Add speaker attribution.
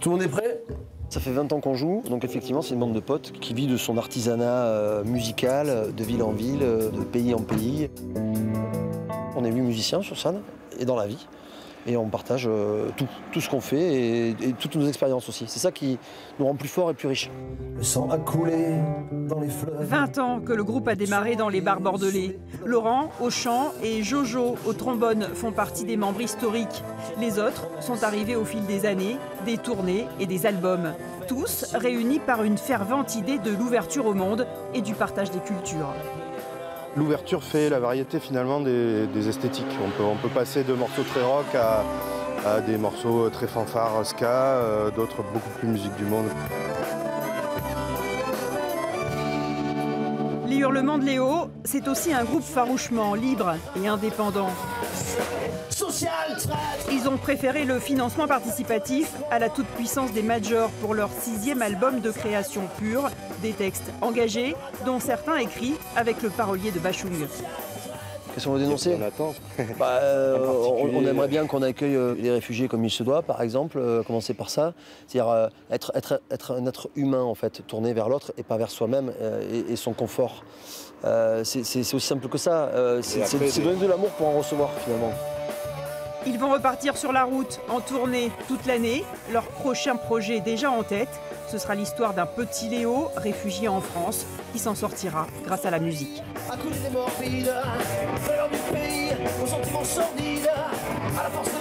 Speaker 1: Tout le monde est prêt? Ça fait 20 ans qu'on joue, donc effectivement c'est une bande de potes qui vit de son artisanat musical, de ville en ville, de pays en pays. On est 8 musiciens sur scène et dans la vie. Et on partage tout ce qu'on fait et toutes nos expériences aussi. C'est ça qui nous rend plus forts et plus riches. Le sang a coulé dans les fleuves.
Speaker 2: 20 ans que le groupe a démarré dans les bars bordelais. Laurent au chant et Jojo au trombone font partie des membres historiques. Les autres sont arrivés au fil des années, des tournées et des albums. Tous réunis par une fervente idée de l'ouverture au monde et du partage des cultures.
Speaker 3: L'ouverture fait la variété finalement des esthétiques. On peut passer de morceaux très rock à des morceaux très fanfares, ska, d'autres beaucoup plus musique du monde.
Speaker 2: Les Hurlements de Léo, c'est aussi un groupe farouchement libre et indépendant. Ils ont préféré le financement participatif à la toute-puissance des majors pour leur 6e album de création pure, des textes engagés, dont certains écrits avec le parolier de Bachung.
Speaker 1: Qu'est-ce qu'on veut dénoncer?
Speaker 3: On attend.
Speaker 1: On aimerait bien qu'on accueille les réfugiés comme il se doit, par exemple, commencer par ça. C'est-à-dire être un être humain, en fait, tourné vers l'autre et pas vers soi-même et son confort. C'est aussi simple que ça. C'est donner de l'amour pour en recevoir, finalement.
Speaker 2: Ils vont repartir sur la route, en tournée toute l'année. Leur prochain projet déjà en tête, ce sera l'histoire d'un petit Léo, réfugié en France, qui s'en sortira grâce à la musique.
Speaker 4: À côté des morbides, valeurs du pays, aux sentiments sordides, à la force